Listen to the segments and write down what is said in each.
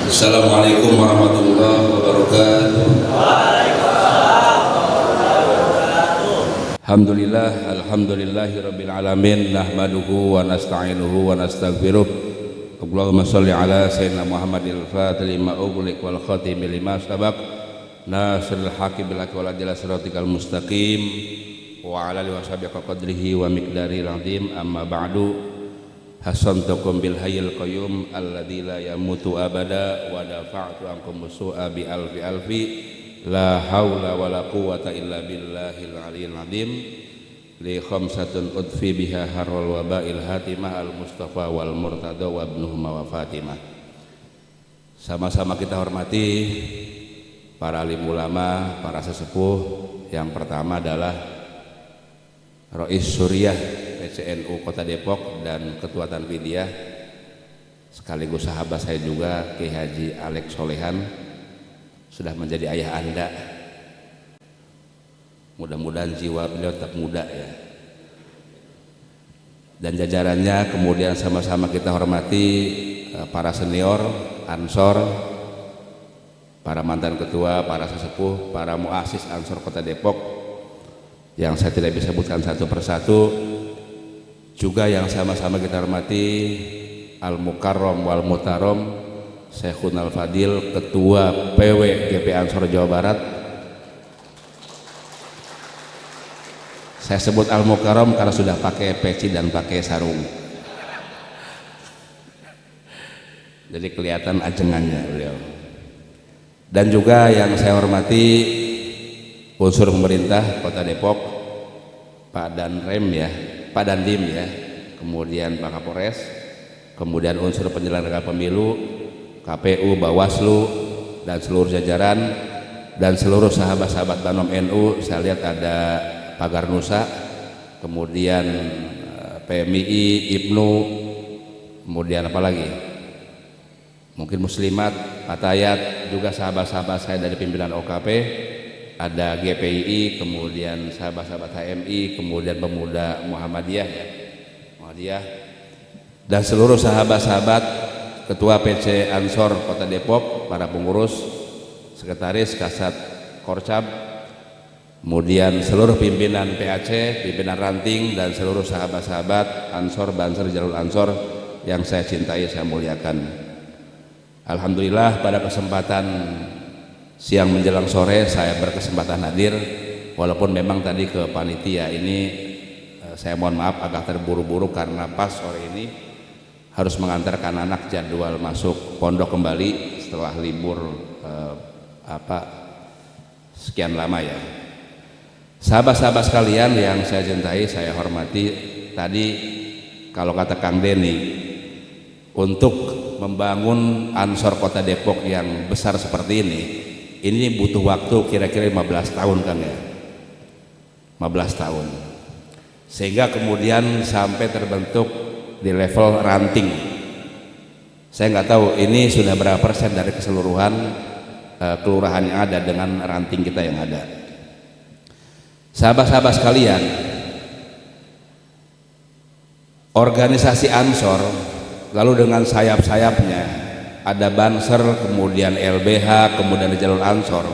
Assalamualaikum warahmatullahi wabarakatuh. Alhamdulillahi rabbil alamin, nahmaduhu wa nasta'inuhu wa nastaghfiruh. Allahumma shalli ala sayyidina Muhammadil fatihil lima ughliq wal khatimi lima sabaq nasrul haqqi bil haqqi wal adli siratikal mustaqim wa ala alihi washabihi qadrihi wa miqdaril azim. Amma ba'du, hasantukum bil hayyil qayyum alladzi la yamutu abada wa dafa'tu ankum su'a bi alfi la haula wala quwwata illa billahil aliyil azim. Li khamsatun udfi biha harwal wabail hatimah al mustafa wal murtada wa ibnuhuma wa fatimah. Sama-sama kita hormati para alim ulama, para sesepuh. Yang pertama adalah Rais Suriah PCNU Kota Depok dan Ketua Tanfidiyah sekaligus sahabat saya juga, Kiai Haji Alex Solehan, sudah menjadi ayah Anda. Mudah-mudahan jiwa beliau tetap muda ya. Dan jajarannya kemudian sama-sama kita hormati para senior Ansor, para mantan ketua, para sesepuh, para muasis Ansor Kota Depok yang saya tidak bisa sebutkan satu persatu. Juga yang sama-sama kita hormati Al-Mukarram wal Mutarom Syekhun Al-Fadil, Ketua PW GP Ansor Jawa Barat. Saya sebut Al-Mukarram karena sudah pakai peci dan pakai sarung, jadi kelihatan ajengannya beliau. Dan juga yang saya hormati unsur pemerintah Kota Depok, Pak Danrem ya, Pak Dandim ya, kemudian Pak Kapolres, kemudian unsur penyelenggara pemilu, KPU, Bawaslu, dan seluruh jajaran, dan seluruh sahabat-sahabat Banom NU. Saya lihat ada Pagar Nusa, kemudian PMI, IPNU, kemudian apa lagi? Mungkin Muslimat, Patayat, juga sahabat-sahabat saya dari pimpinan OKP, ada GPII, kemudian sahabat-sahabat HMI, kemudian pemuda Muhammadiyah ya, Muhammadiyah, dan seluruh sahabat-sahabat Ketua PC Ansor Kota Depok, para pengurus, sekretaris, kasat, korcap, kemudian seluruh pimpinan PAC, pimpinan ranting, dan seluruh sahabat-sahabat Ansor, Banser, Jalur Ansor yang saya cintai, saya muliakan. Alhamdulillah pada kesempatan siang menjelang sore saya berkesempatan hadir, walaupun memang tadi ke panitia ini saya mohon maaf agak terburu-buru karena pas sore ini harus mengantarkan anak jadwal masuk pondok kembali setelah libur sekian lama ya. Sahabat-sahabat sekalian yang saya cintai, saya hormati, tadi kalau kata Kang Denny, untuk membangun Ansor Kota Depok yang besar seperti ini butuh waktu kira-kira 15 tahun kan ya, 15 tahun, sehingga kemudian sampai terbentuk di level ranting. Saya nggak tahu ini sudah berapa persen dari keseluruhan kelurahan yang ada dengan ranting kita yang ada. Sahabat-sahabat sekalian, organisasi Ansor lalu dengan sayap-sayapnya ada Banser, kemudian LBH, kemudian Jalur Ansor.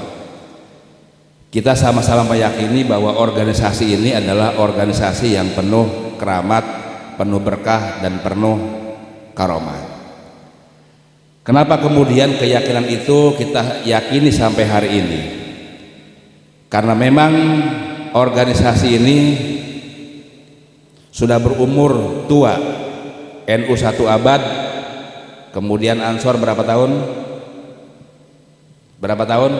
Kita sama-sama meyakini bahwa organisasi ini adalah organisasi yang penuh keramat, penuh berkah, dan penuh karomah. Kenapa kemudian keyakinan itu kita yakini sampai hari ini? Karena memang organisasi ini sudah berumur tua. NU 1 abad, kemudian Ansor berapa tahun? Berapa tahun?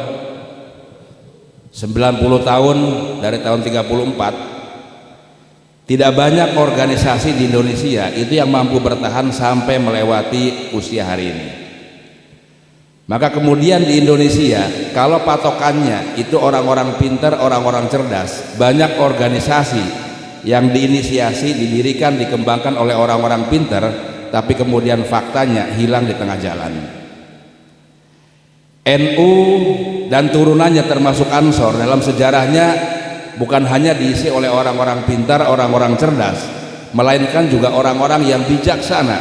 90 tahun, dari tahun 34. Tidak banyak organisasi di Indonesia itu yang mampu bertahan sampai melewati usia hari ini. Maka kemudian di Indonesia, kalau patokannya itu orang-orang pintar, orang-orang cerdas, banyak organisasi yang diinisiasi, didirikan, dikembangkan oleh orang-orang pintar, tapi kemudian faktanya hilang di tengah jalan. NU dan turunannya termasuk Ansor dalam sejarahnya bukan hanya diisi oleh orang-orang pintar, orang-orang cerdas, melainkan juga orang-orang yang bijaksana,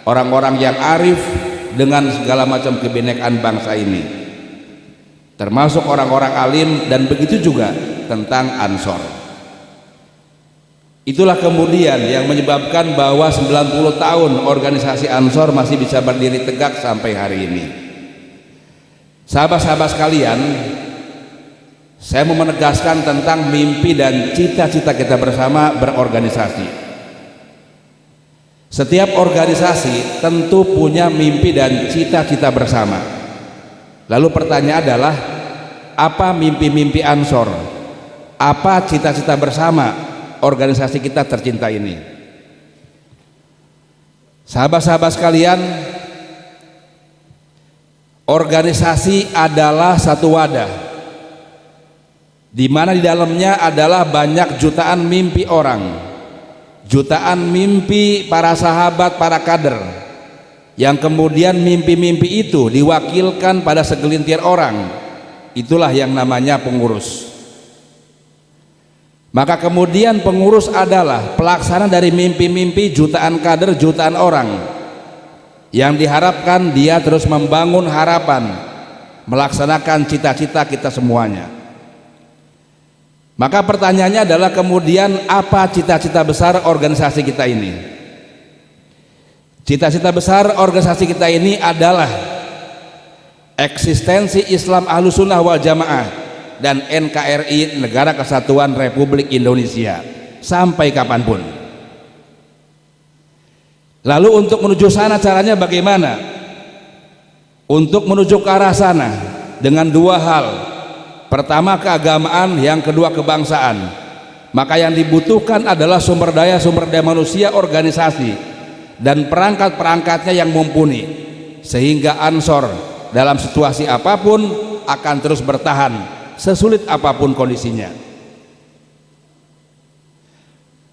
orang-orang yang arif, dengan segala macam kebinekaan bangsa ini, termasuk orang-orang alim, dan begitu juga tentang Ansor. Itulah kemudian yang menyebabkan bahwa 90 tahun organisasi Ansor masih bisa berdiri tegak sampai hari ini. Sahabat-sahabat sekalian, saya mau menegaskan tentang mimpi dan cita-cita kita bersama berorganisasi. Setiap organisasi tentu punya mimpi dan cita-cita bersama. Lalu pertanyaan adalah, apa mimpi-mimpi Ansor? Apa cita-cita bersama organisasi kita tercinta ini? Sahabat-sahabat sekalian, organisasi adalah satu wadah di mana di dalamnya adalah banyak jutaan mimpi orang, jutaan mimpi para sahabat, para kader, yang kemudian mimpi-mimpi itu diwakilkan pada segelintir orang. Itulah yang namanya pengurus. Maka kemudian pengurus adalah pelaksana dari mimpi-mimpi jutaan kader, jutaan orang, yang diharapkan dia terus membangun harapan, melaksanakan cita-cita kita semuanya. Maka pertanyaannya adalah kemudian, apa cita-cita besar organisasi kita ini? Cita-cita besar organisasi kita ini adalah eksistensi Islam Ahlussunnah wal Jamaah dan NKRI, Negara Kesatuan Republik Indonesia, sampai kapanpun. Lalu untuk menuju sana caranya bagaimana? Untuk menuju ke arah sana dengan dua hal. Pertama keagamaan, yang kedua kebangsaan. Maka yang dibutuhkan adalah sumber daya manusia, organisasi, dan perangkat-perangkatnya yang mumpuni, sehingga Ansor dalam situasi apapun akan terus bertahan sesulit apapun kondisinya.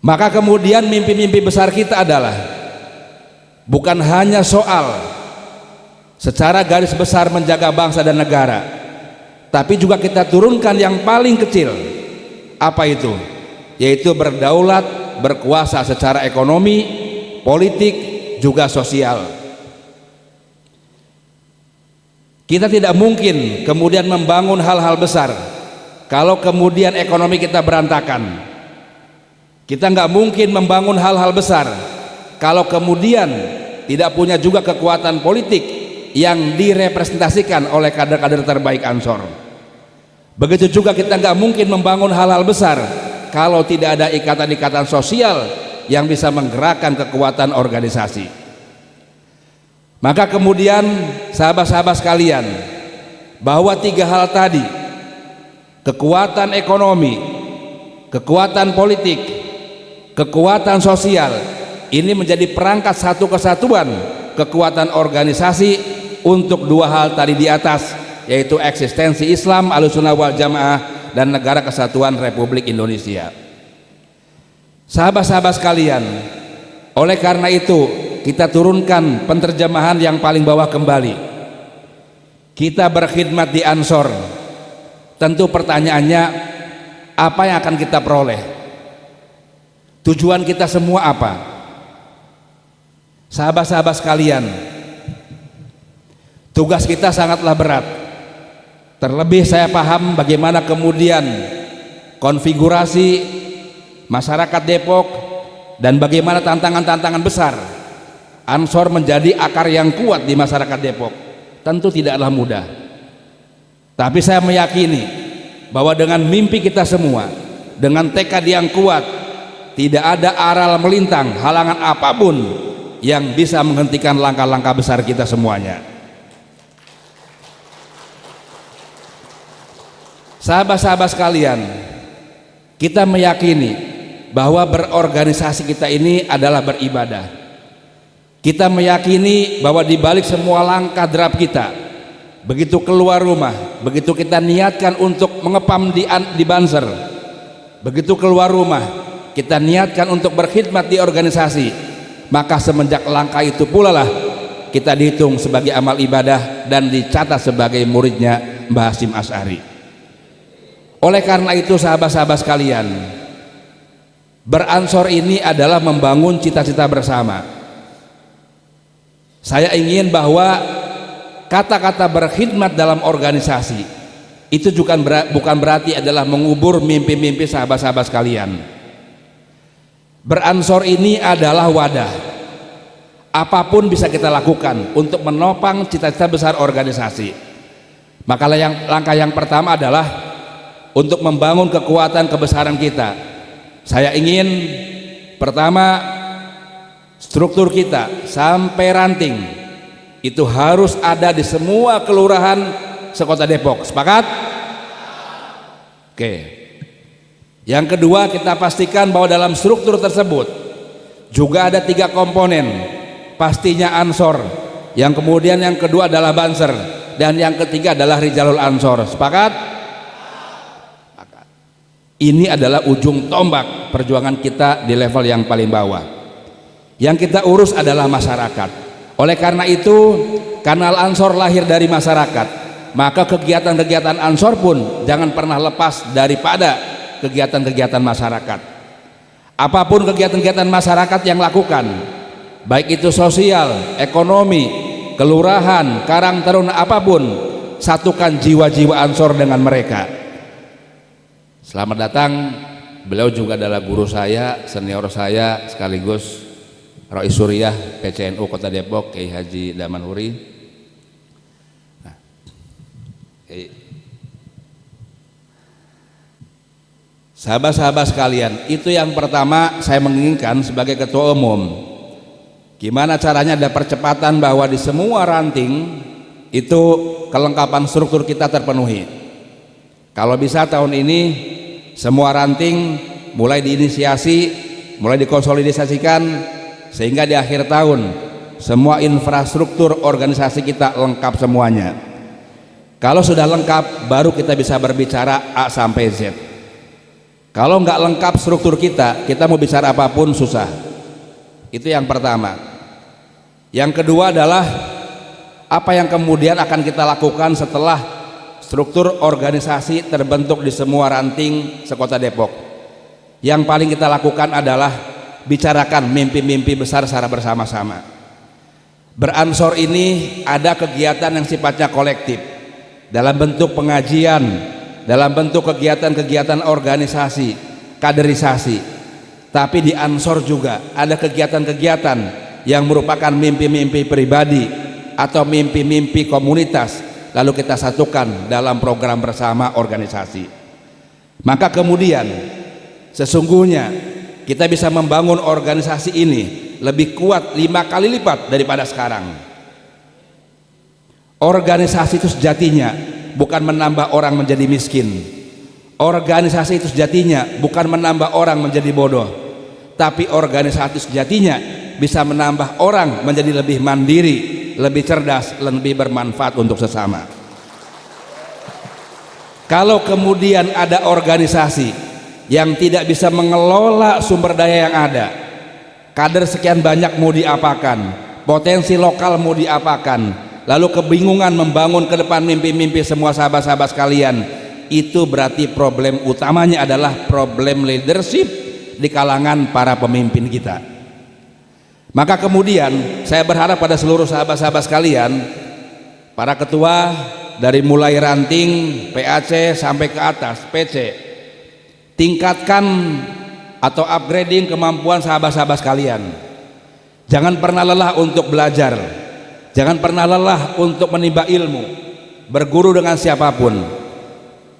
Maka kemudian mimpi-mimpi besar kita adalah bukan hanya soal secara garis besar menjaga bangsa dan negara, tapi juga kita turunkan yang paling kecil. Apa itu? Yaitu berdaulat, berkuasa secara ekonomi, politik, juga sosial. Kita tidak mungkin kemudian membangun hal-hal besar kalau kemudian ekonomi kita berantakan. Kita nggak mungkin membangun hal-hal besar kalau kemudian tidak punya juga kekuatan politik yang direpresentasikan oleh kader-kader terbaik Ansor. Begitu juga kita nggak mungkin membangun hal-hal besar kalau tidak ada ikatan-ikatan sosial yang bisa menggerakkan kekuatan organisasi. Maka kemudian sahabat-sahabat sekalian, bahwa tiga hal tadi, kekuatan ekonomi, kekuatan politik, kekuatan sosial, ini menjadi perangkat satu kesatuan kekuatan organisasi untuk dua hal tadi di atas, yaitu eksistensi Islam Ahlussunnah wal Jamaah dan Negara Kesatuan Republik Indonesia. Sahabat-sahabat sekalian, oleh karena itu kita turunkan penterjemahan yang paling bawah kembali. Kita berkhidmat di Ansor. Tentu pertanyaannya, apa yang akan kita peroleh? Tujuan kita semua apa? Sahabat-sahabat sekalian, tugas kita sangatlah berat. Terlebih saya paham bagaimana kemudian konfigurasi masyarakat Depok dan bagaimana tantangan-tantangan besar Ansor menjadi akar yang kuat di masyarakat Depok. Tentu tidaklah mudah, tapi saya meyakini bahwa dengan mimpi kita semua, dengan tekad yang kuat, tidak ada aral melintang, halangan apapun yang bisa menghentikan langkah-langkah besar kita semuanya. Sahabat-sahabat sekalian, kita meyakini bahwa berorganisasi kita ini adalah beribadah. Kita meyakini bahwa di balik semua langkah derap kita, begitu keluar rumah, begitu kita niatkan untuk mengepam di Banser, begitu keluar rumah kita niatkan untuk berkhidmat di organisasi, maka semenjak langkah itu pula lah kita dihitung sebagai amal ibadah dan dicatat sebagai muridnya Mbah Hasyim Asy'ari. Oleh karena itu sahabat-sahabat sekalian, beransor ini adalah membangun cita-cita bersama. Saya ingin bahwa kata-kata berkhidmat dalam organisasi itu juga bukan berarti adalah mengubur mimpi-mimpi sahabat-sahabat sekalian. Beransor ini adalah wadah. Apapun bisa kita lakukan untuk menopang cita-cita besar organisasi. Maka langkah yang pertama adalah untuk membangun kekuatan kebesaran kita. Saya ingin pertama, struktur kita sampai ranting itu harus ada di semua kelurahan sekota Depok. Sepakat? Oke. Yang kedua, kita pastikan bahwa dalam struktur tersebut juga ada 3 komponen. Pastinya Ansor, yang kemudian yang kedua adalah Banser, dan yang ketiga adalah Rijalul Ansor. Sepakat? Ini adalah ujung tombak perjuangan kita di level yang paling bawah. Yang kita urus adalah masyarakat. Oleh karena itu, kanal Ansor lahir dari masyarakat. Maka kegiatan-kegiatan Ansor pun jangan pernah lepas daripada kegiatan-kegiatan masyarakat. Apapun kegiatan-kegiatan masyarakat yang lakukan, baik itu sosial, ekonomi, kelurahan, karang taruna, apapun, satukan jiwa-jiwa Ansor dengan mereka. Selamat datang, beliau juga adalah guru saya, senior saya, sekaligus Rais Suriah PCNU Kota Depok, Kiai Haji Damanhuri. Nah, sahabat-sahabat sekalian, itu yang pertama saya menginginkan sebagai ketua umum. Gimana caranya ada percepatan bahwa di semua ranting itu kelengkapan struktur kita terpenuhi. Kalau bisa tahun ini semua ranting mulai diinisiasi, mulai dikonsolidasikan, sehingga di akhir tahun semua infrastruktur organisasi kita lengkap semuanya. Kalau sudah lengkap, baru kita bisa berbicara A sampai Z. Kalau nggak lengkap struktur kita mau bicara apapun susah. Itu yang pertama. Yang kedua adalah apa yang kemudian akan kita lakukan setelah struktur organisasi terbentuk di semua ranting sekota Depok. Yang paling kita lakukan adalah bicarakan mimpi-mimpi besar secara bersama-sama. Beransor ini ada kegiatan yang sifatnya kolektif, dalam bentuk pengajian, dalam bentuk kegiatan-kegiatan organisasi, kaderisasi. Tapi di Ansor juga ada kegiatan-kegiatan yang merupakan mimpi-mimpi pribadi atau mimpi-mimpi komunitas, lalu kita satukan dalam program bersama organisasi. Maka kemudian sesungguhnya kita bisa membangun organisasi ini lebih kuat 5 kali lipat daripada sekarang. Organisasi itu sejatinya bukan menambah orang menjadi miskin. Organisasi itu sejatinya bukan menambah orang menjadi bodoh, tapi organisasi sejatinya bisa menambah orang menjadi lebih mandiri, lebih cerdas, lebih bermanfaat untuk sesama. Kalau kemudian ada organisasi yang tidak bisa mengelola sumber daya yang ada, kader sekian banyak mau diapakan, potensi lokal mau diapakan, lalu kebingungan membangun ke depan mimpi-mimpi semua sahabat-sahabat sekalian, itu berarti problem utamanya adalah problem leadership di kalangan para pemimpin kita. Maka kemudian saya berharap pada seluruh sahabat-sahabat sekalian, para ketua dari mulai ranting PAC sampai ke atas PC, tingkatkan atau upgrading kemampuan sahabat-sahabat sekalian. Jangan pernah lelah untuk belajar, jangan pernah lelah untuk menimba ilmu, berguru dengan siapapun.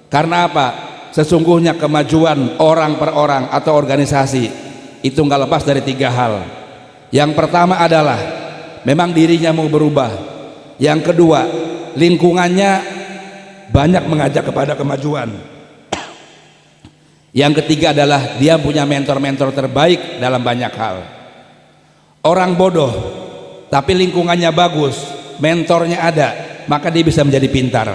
Karena apa? Sesungguhnya kemajuan orang per orang atau organisasi itu nggak lepas dari 3 hal. Yang pertama adalah memang dirinya mau berubah. Yang kedua, lingkungannya banyak mengajak kepada kemajuan. Yang ketiga adalah dia punya mentor-mentor terbaik dalam banyak hal. Orang bodoh tapi lingkungannya bagus, mentornya ada, maka dia bisa menjadi pintar.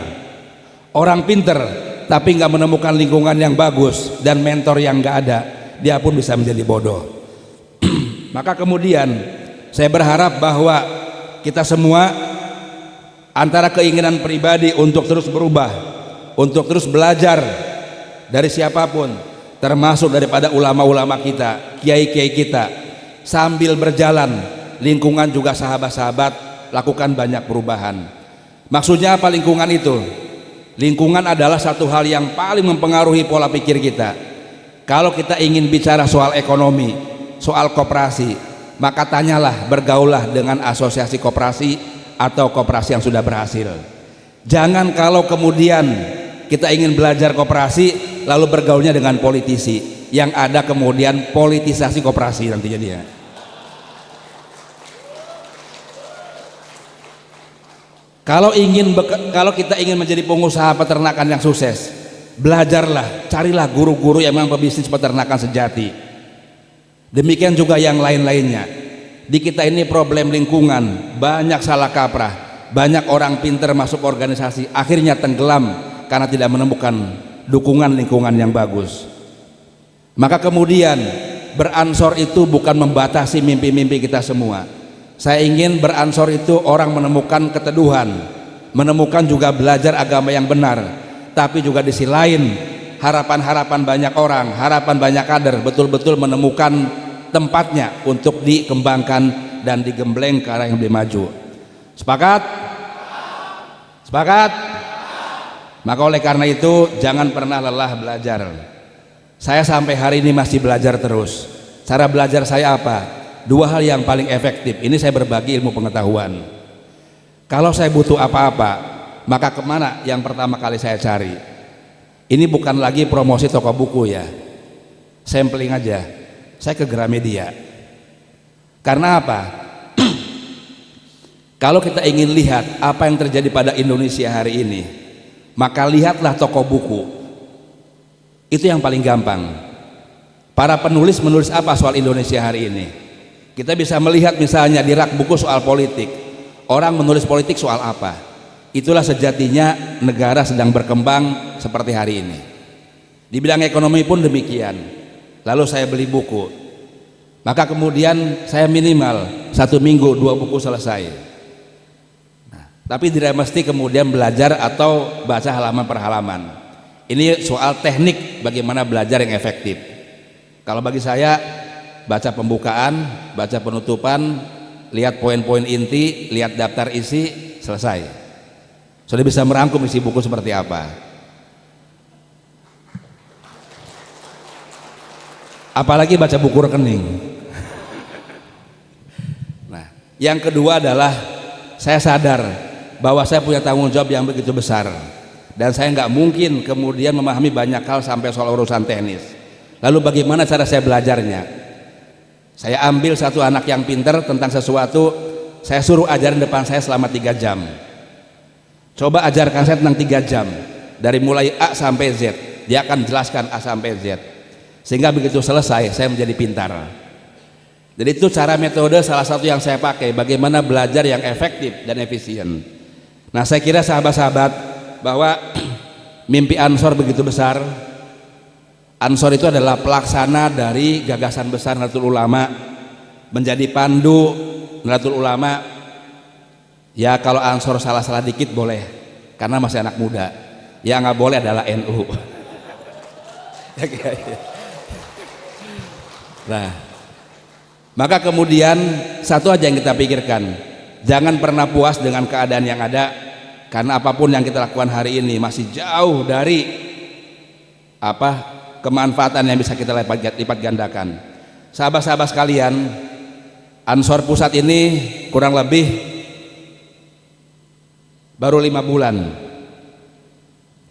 Orang pintar tapi nggak menemukan lingkungan yang bagus dan mentor yang nggak ada, dia pun bisa menjadi bodoh. Maka kemudian saya berharap bahwa kita semua antara keinginan pribadi untuk terus berubah, untuk terus belajar dari siapapun, termasuk daripada ulama-ulama kita, kiai-kiai kita, sambil berjalan lingkungan juga sahabat-sahabat lakukan banyak perubahan. Maksudnya apa lingkungan itu? Lingkungan adalah satu hal yang paling mempengaruhi pola pikir kita. Kalau kita ingin bicara soal ekonomi, soal koperasi, maka tanyalah, bergaullah dengan asosiasi koperasi atau koperasi yang sudah berhasil. Jangan kalau kemudian kita ingin belajar koperasi lalu bergaulnya dengan politisi, yang ada kemudian politisasi koperasi nantinya dia. Kalau kita ingin menjadi pengusaha peternakan yang sukses, belajarlah, carilah guru-guru yang memang pebisnis peternakan sejati. Demikian juga yang lain-lainnya. Di kita ini problem lingkungan, banyak salah kaprah, banyak orang pinter masuk organisasi, akhirnya tenggelam karena tidak menemukan dukungan lingkungan yang bagus. Maka kemudian beransor itu bukan membatasi mimpi-mimpi kita semua. Saya ingin beransor itu orang menemukan keteduhan, menemukan juga belajar agama yang benar, tapi juga di sisi lain harapan-harapan banyak orang, harapan banyak kader betul-betul menemukan tempatnya untuk dikembangkan dan digembleng ke arah yang lebih maju. Sepakat? Sepakat? Maka oleh karena itu jangan pernah lelah belajar. Saya sampai hari ini masih belajar terus. Cara belajar saya apa? Dua hal yang paling efektif. Ini saya berbagi ilmu pengetahuan. Kalau saya butuh apa-apa, maka kemana yang pertama kali saya cari? Ini bukan lagi promosi toko buku ya, sampling aja. Saya ke Gramedia. Karena apa? Kalau kita ingin lihat apa yang terjadi pada Indonesia hari ini, maka lihatlah toko buku. Itu yang paling gampang. Para penulis menulis apa soal Indonesia hari ini? Kita bisa melihat misalnya di rak buku soal politik, orang menulis politik soal apa. Itulah sejatinya negara sedang berkembang seperti hari ini. Di bidang ekonomi pun demikian. Lalu saya beli buku, maka kemudian saya minimal 1 minggu 2 buku selesai. Tapi tidak mesti kemudian belajar atau baca halaman per halaman. Ini soal teknik bagaimana belajar yang efektif. Kalau bagi saya, baca pembukaan, baca penutupan, lihat poin-poin inti, lihat daftar isi, selesai. Sudah bisa merangkum isi buku seperti apa. Apalagi baca buku rekening. Nah, yang kedua adalah saya sadar bahwa saya punya tanggung jawab yang begitu besar, dan saya nggak mungkin kemudian memahami banyak hal sampai soal urusan teknis. Lalu bagaimana cara saya belajarnya? Saya ambil satu anak yang pinter tentang sesuatu, saya suruh ajarin depan saya selama 3 jam. Coba ajarkan saya tentang 3 jam, dari mulai A sampai Z. Dia akan jelaskan A sampai Z, sehingga begitu selesai saya menjadi pintar. Jadi itu cara metode salah satu yang saya pakai, bagaimana belajar yang efektif dan efisien. Nah, saya kira sahabat-sahabat bahwa mimpi Ansor begitu besar. Ansor itu adalah pelaksana dari gagasan besar Nahdlatul Ulama, menjadi pandu Nahdlatul Ulama. Ya kalau Ansor salah-salah dikit boleh, karena masih anak muda. Yang nggak boleh adalah NU. Nah, maka kemudian satu aja yang kita pikirkan, jangan pernah puas dengan keadaan yang ada, karena apapun yang kita lakukan hari ini masih jauh dari kemanfaatan yang bisa kita lipat gandakan. Sahabat-sahabat sekalian, Ansor Pusat ini kurang lebih baru 5 bulan.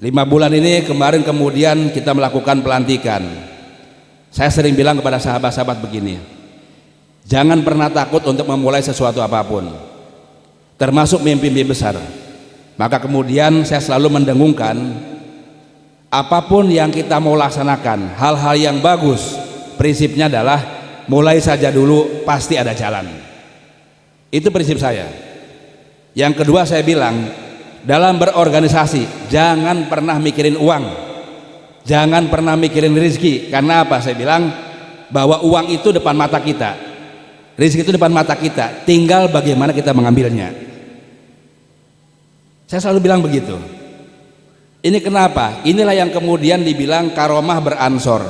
5 bulan ini kemarin kemudian kita melakukan pelantikan. Saya sering bilang kepada sahabat-sahabat begini, jangan pernah takut untuk memulai sesuatu apapun, termasuk mimpi-mimpi besar. Maka kemudian saya selalu mendengungkan, apapun yang kita mau laksanakan, hal-hal yang bagus, prinsipnya adalah mulai saja dulu, pasti ada jalan. Itu prinsip saya. Yang kedua saya bilang, dalam berorganisasi jangan pernah mikirin uang, jangan pernah mikirin rezeki. Karena apa? Saya bilang bahwa uang itu depan mata kita, rezeki itu depan mata kita, tinggal bagaimana kita mengambilnya. Saya selalu bilang begitu. Ini kenapa? Inilah yang kemudian dibilang karomah beransor.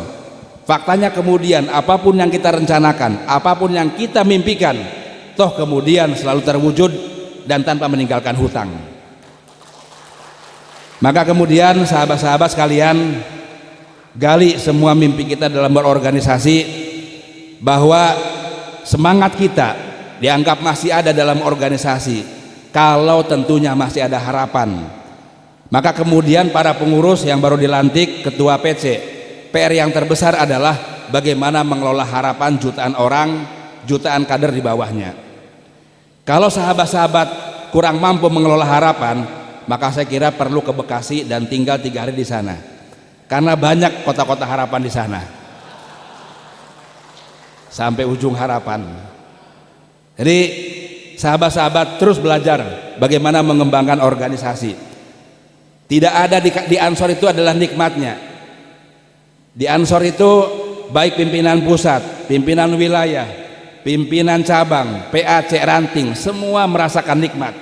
Faktanya kemudian apapun yang kita rencanakan, apapun yang kita mimpikan, toh kemudian selalu terwujud dan tanpa meninggalkan hutang. Maka kemudian sahabat-sahabat sekalian, gali semua mimpi kita dalam berorganisasi, bahwa semangat kita dianggap masih ada dalam organisasi kalau tentunya masih ada harapan. Maka kemudian para pengurus yang baru dilantik ketua PC, PR yang terbesar adalah bagaimana mengelola harapan jutaan orang, jutaan kader di bawahnya. Kalau sahabat-sahabat kurang mampu mengelola harapan, maka saya kira perlu ke Bekasi dan tinggal 3 hari di sana, karena banyak kota-kota harapan di sana sampai ujung harapan. Jadi sahabat-sahabat terus belajar bagaimana mengembangkan organisasi. Tidak ada di Ansor itu adalah nikmatnya. Di Ansor itu baik pimpinan pusat, pimpinan wilayah, pimpinan cabang, PAC ranting, semua merasakan nikmat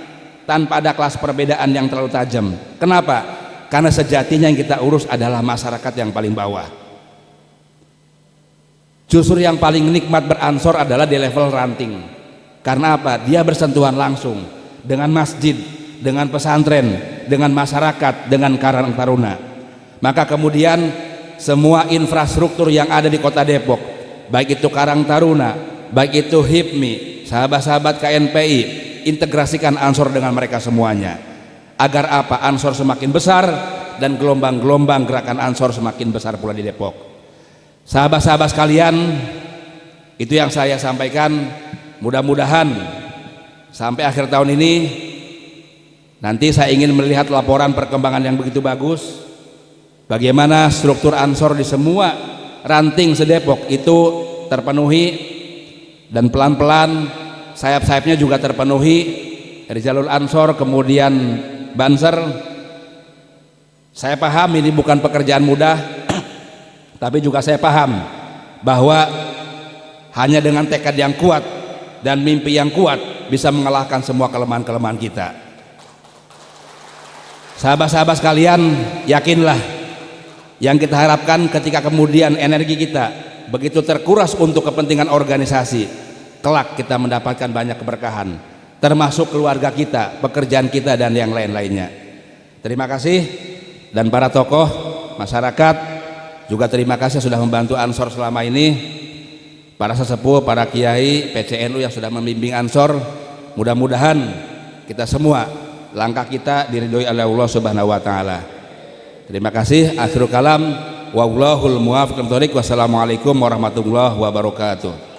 tanpa ada kelas perbedaan yang terlalu tajam. Kenapa? Karena sejatinya yang kita urus adalah masyarakat yang paling bawah. Justru yang paling nikmat beransor adalah di level ranting. Karena apa? Dia bersentuhan langsung dengan masjid, dengan pesantren, dengan masyarakat, dengan Karang Taruna. Maka kemudian semua infrastruktur yang ada di Kota Depok, baik itu Karang Taruna, baik itu HIPMI, sahabat-sahabat KNPI, integrasikan Ansor dengan mereka semuanya. Agar apa? Ansor semakin besar dan gelombang-gelombang gerakan Ansor semakin besar pula di Depok. Sahabat-sahabat sekalian, itu yang saya sampaikan. Mudah-mudahan sampai akhir tahun ini nanti saya ingin melihat laporan perkembangan yang begitu bagus, bagaimana struktur Ansor di semua ranting se-Depok itu terpenuhi, dan pelan-pelan sayap-sayapnya juga terpenuhi dari jalur Ansor kemudian Banser. Saya paham ini bukan pekerjaan mudah, tapi juga saya paham bahwa hanya dengan tekad yang kuat dan mimpi yang kuat bisa mengalahkan semua kelemahan-kelemahan kita. Sahabat-sahabat sekalian, yakinlah yang kita harapkan ketika kemudian energi kita begitu terkuras untuk kepentingan organisasi, kelak kita mendapatkan banyak keberkahan, termasuk keluarga kita, pekerjaan kita, dan yang lain-lainnya. Terima kasih. Dan para tokoh masyarakat juga terima kasih sudah membantu Ansor selama ini. Para sesepuh, para kiai, PCNU yang sudah membimbing Ansor, mudah-mudahan kita semua langkah kita diridhoi oleh Allah Subhanahu wa taala. Terima kasih. Akhirul kalam, wallahul muwaffiq. Wassalamualaikum warahmatullahi wabarakatuh.